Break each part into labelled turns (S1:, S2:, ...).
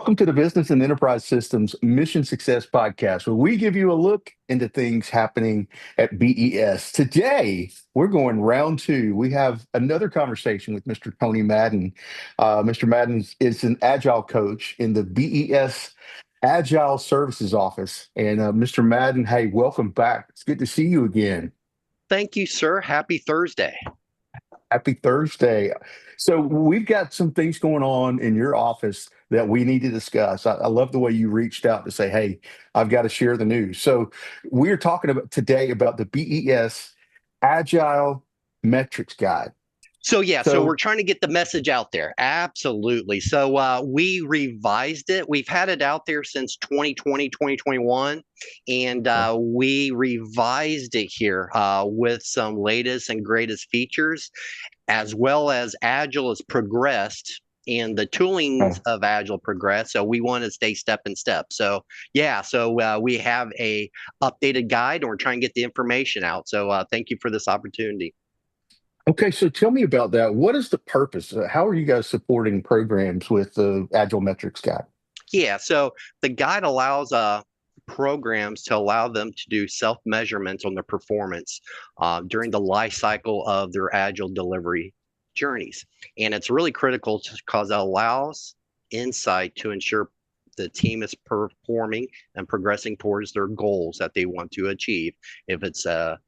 S1: Welcome to the Business and Enterprise Systems Mission Success Podcast, where we give you a look into things happening at BES. Today, we're going round two. We have another conversation with Mr. Tony Maddin. Mr. Maddin is an Agile Coach in the BES Agile Services Office. And Mr. Maddin, hey, welcome back. It's good to see you again.
S2: Thank you, sir. Happy Thursday.
S1: Happy Thursday. So we've got some things going on in your office that we need to discuss. I love the way you reached out to say, hey, I've got to share the news. So we're talking about today about the BES Agile Metrics Guide.
S2: So we're trying to get the message out there. Absolutely. So we revised it. We've had it out there since 2020, 2021, and we revised it here with some latest and greatest features, as well as Agile has progressed and the toolings of Agile progress. So we want to stay step in step. So we have a updated guide and we're trying to get the information out. So thank you for this opportunity.
S1: Okay, so tell me about that. What is the purpose? How are you guys supporting programs with the Agile Metrics Guide?
S2: Yeah, so the guide allows programs to allow them to do self-measurements on their performance during the life cycle of their Agile delivery journeys. And it's really critical because it allows insight to ensure the team is performing and progressing towards their goals that they want to achieve. If it's a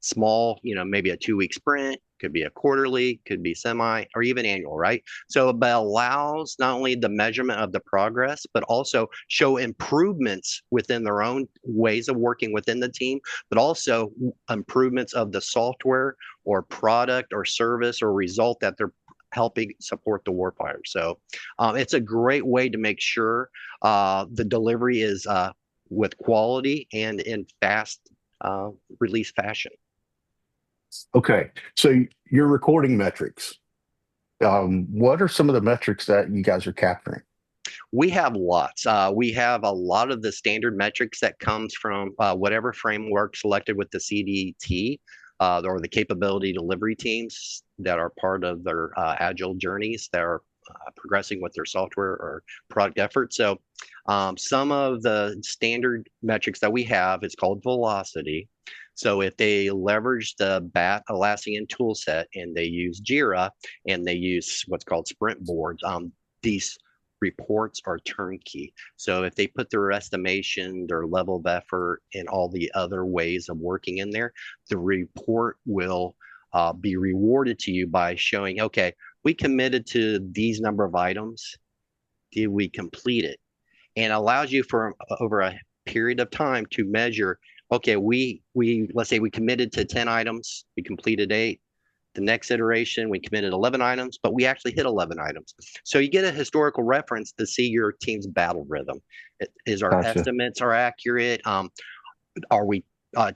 S2: small, maybe a 2-week sprint, could be a quarterly, could be semi, or even annual, right? So it allows not only the measurement of the progress, but also show improvements within their own ways of working within the team, but also improvements of the software or product or service or result that they're helping support the warfighter. So it's a great way to make sure the delivery is with quality and in fast release fashion.
S1: Okay, so you're recording metrics. What are some of the metrics that you guys are capturing?
S2: We have lots. We have a lot of the standard metrics that comes from whatever framework selected with the CDT or the capability delivery teams that are part of their Agile journeys that are progressing with their software or product efforts. So some of the standard metrics that we have is called velocity. So if they leverage the BAT Atlassian tool set and they use Jira and they use what's called sprint boards, these reports are turnkey. So if they put their estimation, their level of effort, and all the other ways of working in there, the report will be rewarded to you by showing, okay, we committed to these number of items. Did we complete it? And allows you for over a period of time to measure, okay, we let's say we committed to 10 items, we completed 8. The next iteration, we committed 11 items, but we actually hit 11 items. So you get a historical reference to see your team's battle rhythm. Is our estimates are accurate? Are we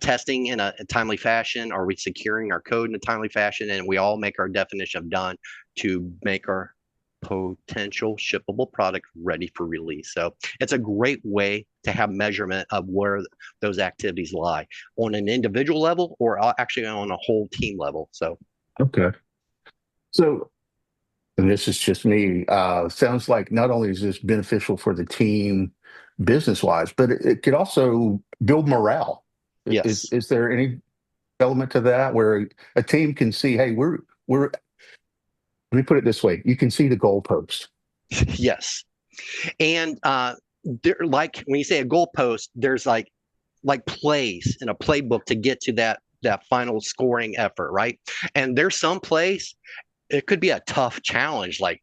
S2: testing in a timely fashion? Are we securing our code in a timely fashion? And we all make our definition of done to make our potential shippable product ready for release. So it's a great way to have measurement of where those activities lie on an individual level or actually on a whole team level. So
S1: okay. So, and this is just me, sounds like not only is this beneficial for the team business wise, but it could also build morale.
S2: yes.
S1: Is there any element to that where a team can see, hey, we're let me put it this way, you can see the goalpost.
S2: Yes. And there, like when you say a goalpost, there's like plays in a playbook to get to that final scoring effort, right? And there's some plays, it could be a tough challenge, like,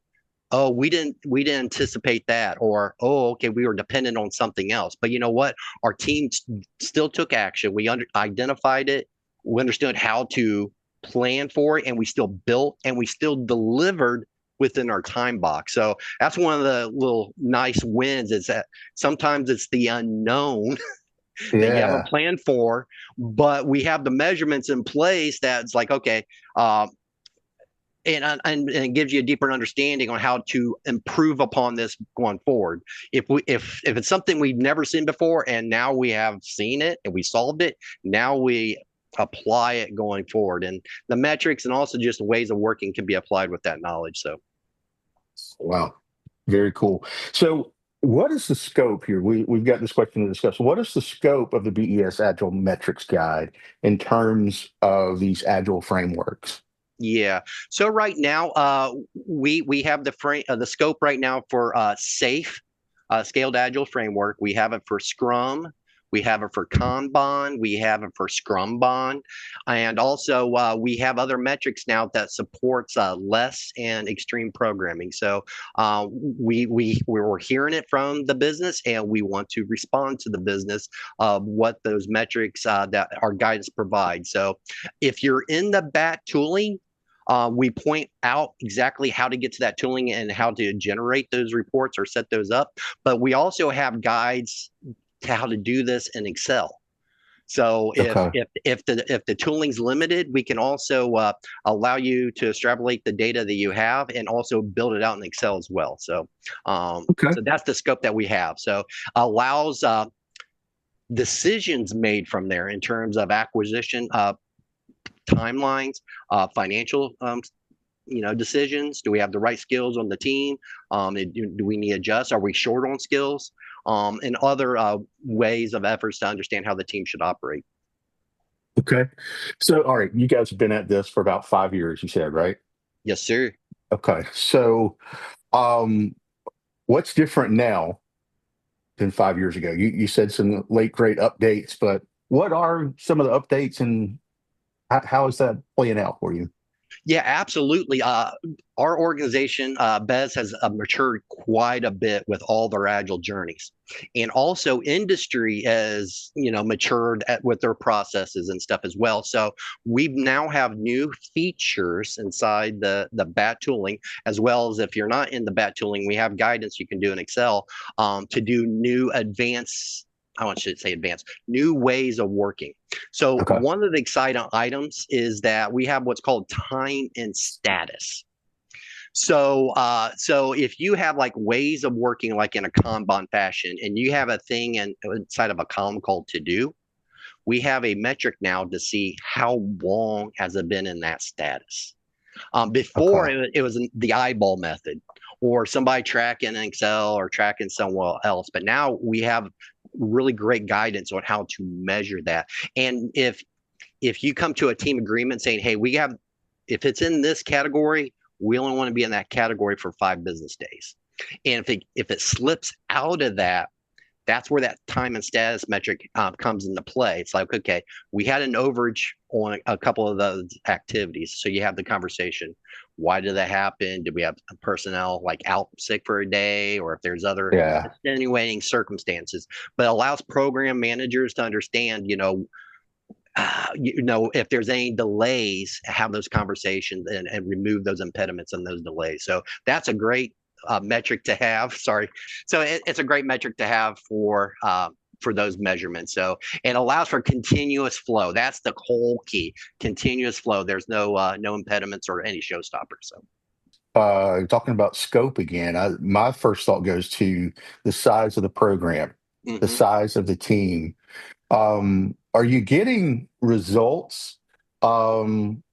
S2: oh, we didn't anticipate that, or oh, okay, we were dependent on something else. But you know what? Our team still took action. We identified it. We understood how to plan for it, and we still built and we still delivered within our time box. So that's one of the little nice wins, is that sometimes it's the unknown that you have a
S1: Yeah.
S2: plan for, but we have the measurements in place that's like, okay, and it gives you a deeper understanding on how to improve upon this going forward. If it's something we've never seen before and now we have seen it and we solved it, now we apply it going forward. And the metrics and also just ways of working can be applied with that knowledge. So
S1: Wow. Very cool. So What is the scope here? We've got this question to discuss. What is the scope of the BES Agile Metrics Guide in terms of these Agile frameworks?
S2: Yeah. So right now, we have the scope right now for SAFe, Scaled Agile Framework. We have it for Scrum. We have it for Kanban. We have it for Scrumban, and also we have other metrics now that supports less and extreme programming. So we're hearing it from the business, and we want to respond to the business of what those metrics that our guidance provides. So if you're in the BAT tooling, we point out exactly how to get to that tooling and how to generate those reports or set those up. But we also have guides to how to do this in Excel. So
S1: Okay.
S2: if the tooling's limited, we can also allow you to extrapolate the data that you have and also build it out in Excel as well. So
S1: Okay.
S2: so that's the scope that we have. So allows decisions made from there in terms of acquisition timelines, financial decisions. Do we have the right skills on the team? Do we need to adjust? Are we short on skills? And other ways of efforts to understand how the team should operate.
S1: Okay. So, all right, you guys have been at this for about 5 years, you said, right?
S2: Yes, sir.
S1: Okay. So, um, what's different now than 5 years ago? You said some late great updates, but what are some of the updates and how is that playing out for you?
S2: Yeah, absolutely. Our organization, BES, has matured quite a bit with all their agile journeys, and also industry has matured with their processes and stuff as well. So we now have new features inside the BAT tooling, as well as if you're not in the BAT tooling, we have guidance you can do in Excel to do new advanced. I should say advanced, new ways of working. So
S1: Okay.
S2: one of the exciting items is that we have what's called time and status. So if you have like ways of working like in a Kanban fashion, and you have a thing inside of a column called to do, we have a metric now to see how long has it been in that status. Before
S1: Okay.
S2: it was the eyeball method, or somebody tracking in Excel or tracking somewhere else. But now we have really great guidance on how to measure that. And if you come to a team agreement saying, hey, if it's in this category, we only want to be in that category for 5 business days. And if it slips out of that, that's where that time and status metric comes into play. It's like, okay, we had an overage on a couple of those activities. So you have the conversation. Why did that happen? Did we have personnel like out sick for a day, or if there's other
S1: Yeah.
S2: extenuating circumstances? But it allows program managers to understand, if there's any delays, have those conversations and remove those impediments and those delays. So that's a great metric to have. Sorry. So it's a great metric to have for those measurements. So it allows for continuous flow. That's the whole key. Continuous flow. There's no impediments or any showstoppers. So
S1: Talking about scope again, my first thought goes to the size of the program, the
S2: mhm.
S1: size of the team. Are you getting results um,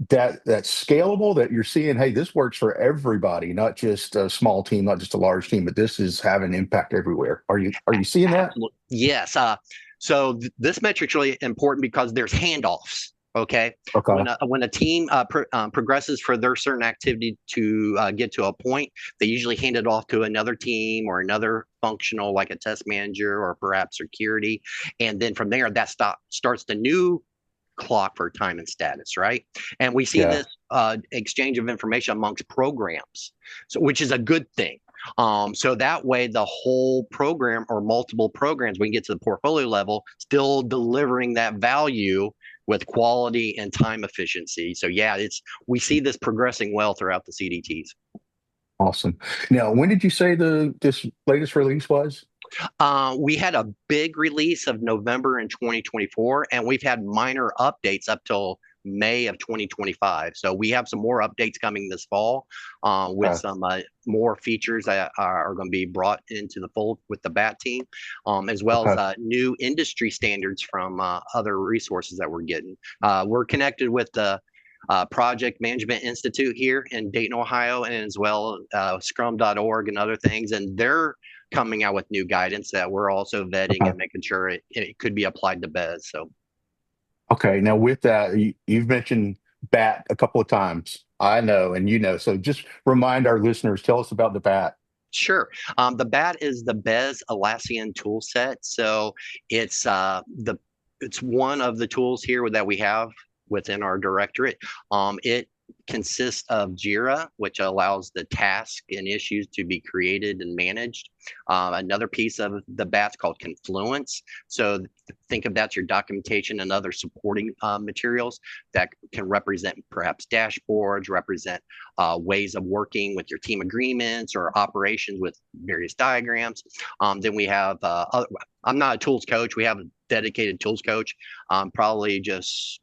S1: that's scalable that you're seeing? Hey, this works for everybody, not just a small team, not just a large team, but this is having impact everywhere. Are you seeing that?
S2: Absolutely. Yes. So this metric's really important because there's handoffs. Okay.
S1: Okay.
S2: When a team progresses for their certain activity to get to a point, they usually hand it off to another team or another functional, like a test manager or perhaps security. And then from there, that starts the new clock for time and status, right? And we see
S1: Yeah.
S2: this exchange of information amongst programs, so which is a good thing. So that way, the whole program or multiple programs, we can get to the portfolio level, still delivering that value with quality and time efficiency. So yeah, we see this progressing well throughout the CDTs.
S1: Awesome. Now, when did you say this latest release was?
S2: We had a big release of November in 2024, and we've had minor updates up till May of 2025. So we have some more updates coming this fall with
S1: Okay.
S2: some more features that are going to be brought into the fold with the BAT team, as well as
S1: Okay.
S2: new industry standards from other resources that we're getting. We're connected with the Project Management Institute here in Dayton, Ohio, and as well Scrum.org and other things. And they're coming out with new guidance that we're also vetting
S1: Okay.
S2: and making sure it could be applied to BES. So
S1: Okay. Now, with that, you've mentioned BAT a couple of times. I know, and you know. So just remind our listeners, tell us about the BAT.
S2: sure. The BAT is the BES Atlassian tool set. So it's it's one of the tools here that we have within our directorate. It consists of Jira, which allows the task and issues to be created and managed. Another piece of the BAT's called Confluence. So think of that's your documentation and other supporting materials that can represent perhaps dashboards, represent ways of working with your team agreements or operations with various diagrams. Then we have, I'm not a tools coach. We have a dedicated tools coach, probably just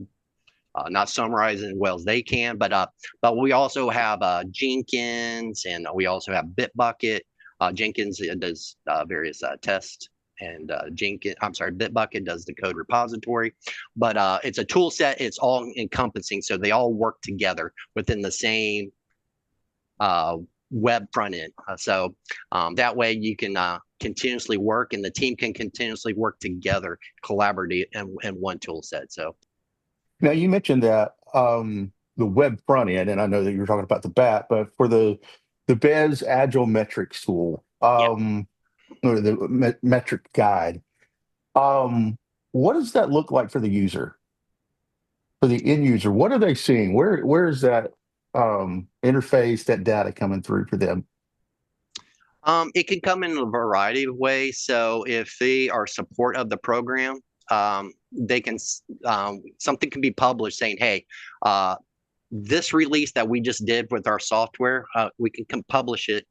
S2: not summarizing as well as they can, but we also have Jenkins, and we also have Bitbucket. Jenkins does various tests, and Bitbucket does the code repository. But it's a tool set. It's all encompassing, so they all work together within the same web front end. So that way you can continuously work, and the team can continuously work together, collaborate in one tool set. So.
S1: Now, you mentioned that the web front end, and I know that you're talking about the BAT, but for the BES Agile Metrics tool,
S2: Yeah.
S1: or the metric guide, what does that look like for the user, for the end user? What are they seeing? Where is that interface, that data coming through for them?
S2: It can come in a variety of ways. So if they are support of the program, they can something can be published saying, "Hey, this release that we just did with our software, we can publish it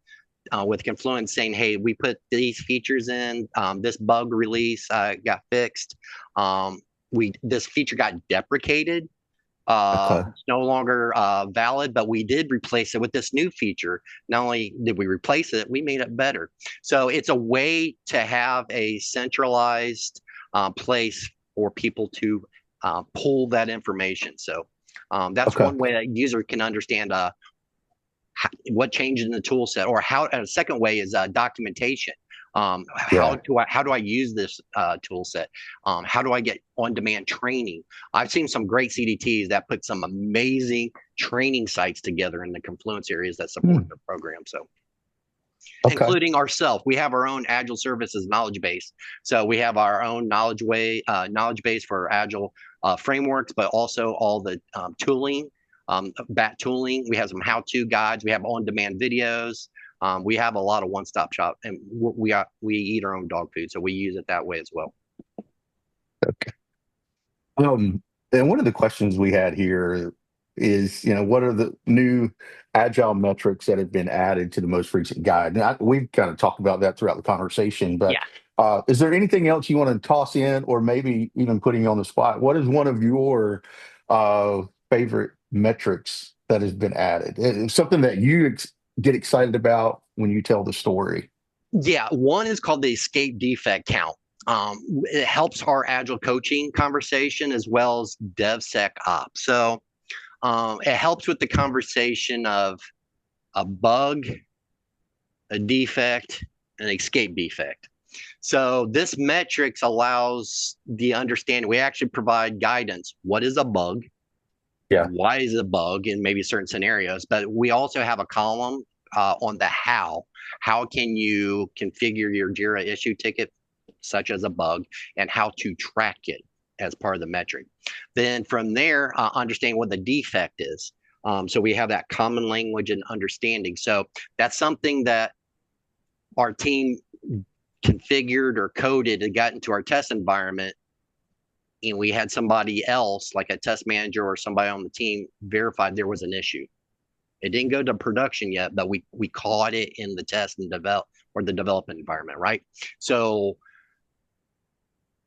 S2: with Confluence, saying, "Hey, we put these features in. This bug release got fixed. This feature got deprecated."
S1: Okay.
S2: It's no longer valid, but we did replace it with this new feature. Not only did we replace it, we made it better. So it's a way to have a centralized place for people to pull that information. So that's
S1: Okay.
S2: one way that user can understand what changes in the tool set, or how. And a second way is documentation.
S1: Yeah.
S2: How do I use this tool set? How do I get on-demand training? I've seen some great CDTs that put some amazing training sites together in the Confluence areas that support
S1: Hmm.
S2: the program. So,
S1: Okay.
S2: including ourselves, we have our own Agile Services knowledge base. So we have our own knowledge base for Agile frameworks, but also all the tooling, BAT tooling. We have some how-to guides. We have on-demand videos. We have a lot of one-stop shop, and we eat our own dog food, so we use it that way as well.
S1: Okay. And one of the questions we had here is, what are the new agile metrics that have been added to the most recent guide? And we've kind of talked about that throughout the conversation, but
S2: Yeah.
S1: is there anything else you want to toss in, or maybe even putting you on the spot? What is one of your favorite metrics that has been added? It's something that you get excited about when you tell the story.
S2: Yeah, one is called the escape defect count. It helps our agile coaching conversation as well as DevSecOps. So it helps with the conversation of a bug, a defect, an escape defect. So this metrics allows the understanding. We actually provide guidance. What is a bug?
S1: Yeah.
S2: Why is it a bug in maybe certain scenarios? But we also have a column on the how. How can you configure your Jira issue ticket, such as a bug, and how to track it as part of the metric. Then from there, understand what the defect is. So we have that common language and understanding. So that's something that our team configured or coded and got into our test environment. And we had somebody else, like a test manager or somebody on the team, verified there was an issue. It didn't go to production yet, but we caught it in the test and the development environment, right? So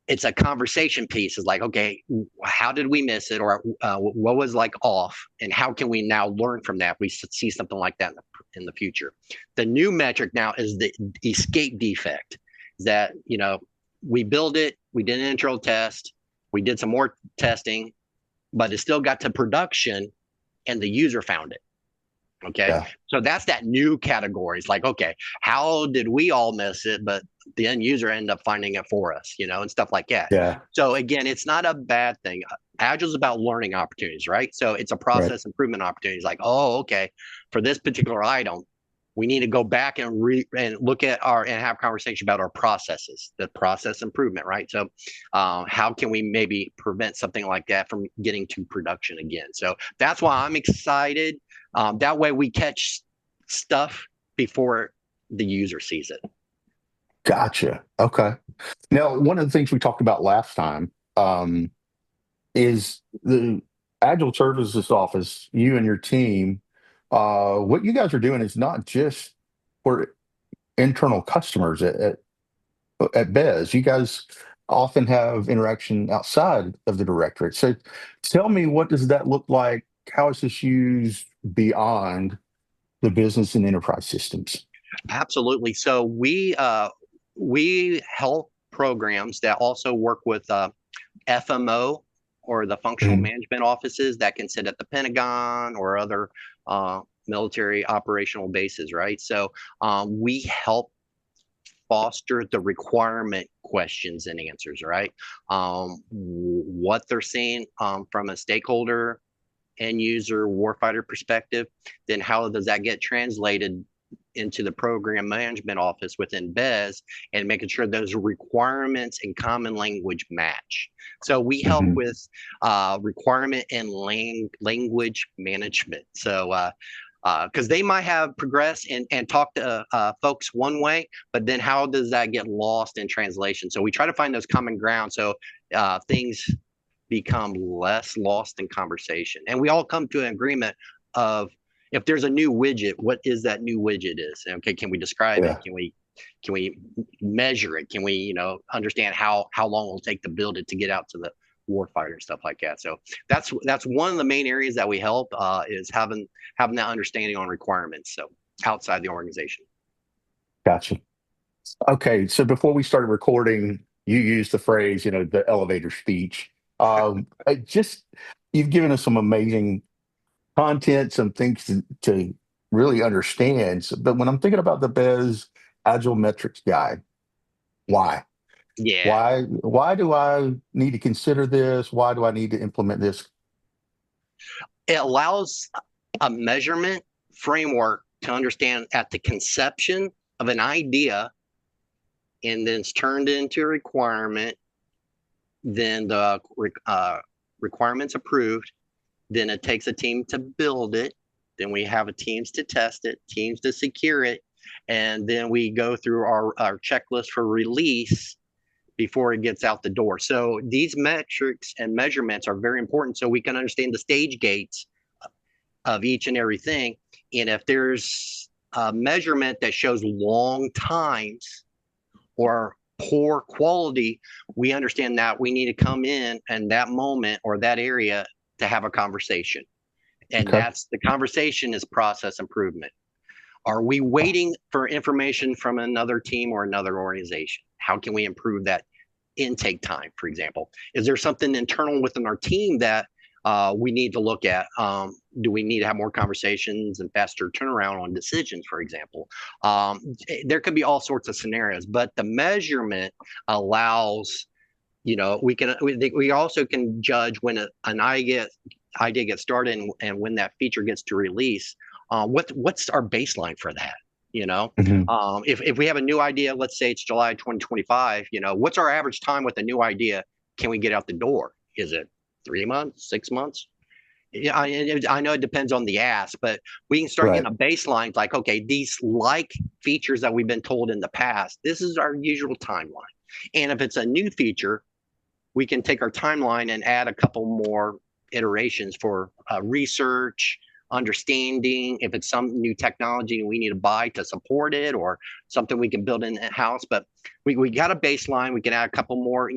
S2: it's a conversation piece. It's like, okay, how did we miss it, or what was like off, and how can we now learn from that if we see something like that in the future? The new metric now is the escape defect. That we build it, we did an intro test, we did some more testing, but it still got to production, and the user found it. Okay.
S1: Yeah.
S2: So that's that new category. It's like, okay, how did we all miss it, but the end user ended up finding it for us, and stuff like that.
S1: Yeah.
S2: So again, it's not a bad thing. Agile is about learning opportunities, right? So it's a
S1: Right.
S2: process improvement opportunity. It's like, oh, okay, for this particular item, we need to go back and look at and have conversation about our processes, the process improvement, right? So, how can we maybe prevent something like that from getting to production again? So that's why I'm excited. That way we catch stuff before the user sees it.
S1: Gotcha. Okay. Now, one of the things we talked about last time is the Agile Services Office, you and your team. What you guys are doing is not just for internal customers at BES. You guys often have interaction outside of the directorate. So tell me, what does that look like? How is this used beyond the business and enterprise systems?
S2: Absolutely. So we help programs that also work with FMO, or the functional
S1: Mhm.
S2: management offices that can sit at the Pentagon or other military operational bases, right? So we help foster the requirement questions and answers, right? What they're seeing from a stakeholder, end user, warfighter perspective, then how does that get translated into the program management office within BES, and making sure those requirements and common language match. So we help
S1: Mhm.
S2: with requirement and language management. So because they might have progressed and talked to folks one way, but then how does that get lost in translation? So we try to find those common ground, so things become less lost in conversation, and we all come to an agreement of, if there's a new widget, what is that new widget is? Okay, can we describe it?
S1: Yeah.
S2: Can we measure it? Can we, understand how long it'll take to build it to get out to the warfighter and stuff like that? So that's one of the main areas that we help, is having that understanding on requirements. So outside the organization.
S1: Gotcha. Okay, so before we started recording, you used the phrase, the elevator speech. I just You've given us some amazing content, some things to really understand. But when I'm thinking about the BES Agile Metrics guide, why?
S2: Yeah,
S1: Why do I need to consider this? Why do I need to implement this?
S2: it allows a measurement framework to understand at the conception of an idea, and then it's turned into a requirement, then the requirements approved, then it takes a team to build it, then we have a teams to test it, teams to secure it, and then we go through our checklist for release before it gets out the door. So these metrics and measurements are very important, so we can understand the stage gates of each and everything. And if there's a measurement that shows long times or poor quality, we understand that we need to come in that moment or that area to have a conversation. And
S1: Okay.
S2: that's the conversation is process improvement. Are we waiting for information from another team or another organization? How can we improve that intake time, for example? Is there something internal within our team that we need to look at? Do we need to have more conversations and faster turnaround on decisions, for example? There could be all sorts of scenarios, but the measurement allows, we also can judge when an idea gets started, and when that feature gets to release. What's our baseline for that?
S1: Mhm.
S2: If we have a new idea, let's say it's July 2025, what's our average time with a new idea? Can we get out the door? Is it 3 months, 6 months? Yeah, I know it depends on the ask, but we can start
S1: Right.
S2: getting a baseline like, okay, these features that we've been told in the past, this is our usual timeline. And if it's a new feature, we can take our timeline and add a couple more iterations for research, understanding, if it's some new technology we need to buy to support it, or something we can build in house. But we got a baseline. We can add a couple more,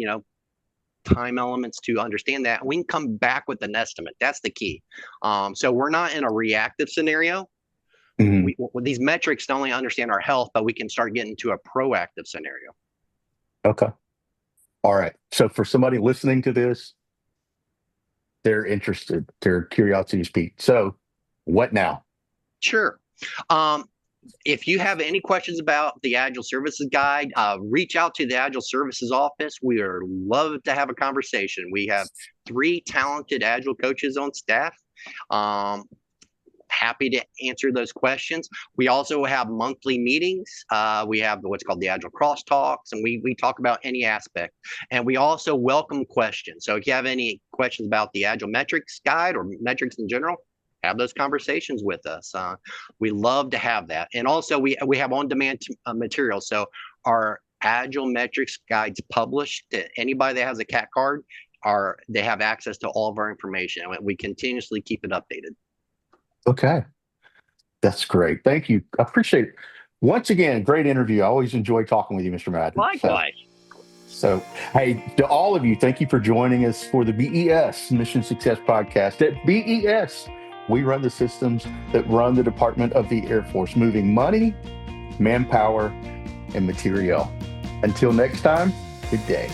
S2: time elements to understand that. We can come back with an estimate. That's the key. So we're not in a reactive scenario.
S1: Mhm.
S2: These metrics not only understand our health, but we can start getting to a proactive scenario.
S1: Okay. All right. So for somebody listening to this, they're interested, their curiosity is piqued. So What now?
S2: Sure. If you have any questions about the Agile Services Guide, reach out to the Agile Services Office. We are love to have a conversation. We have 3 talented Agile coaches on staff. Happy to answer those questions. We also have monthly meetings. We have what's called the Agile Crosstalks, and we talk about any aspect. And we also welcome questions. So if you have any questions about the Agile Metrics Guide or metrics in general, have those conversations with us. We love to have that. And also we have on-demand material. So our Agile Metrics Guides published to anybody that has a CAT card, they have access to all of our information. We continuously keep it updated.
S1: Okay. That's great. Thank you. I appreciate it. Once again, great interview. I always enjoy talking with you, Mr. Maddin.
S2: Likewise.
S1: So, hey, to all of you, thank you for joining us for the BES Mission Success Podcast. At BES, we run the systems that run the Department of the Air Force, moving money, manpower, and material. Until next time, good day.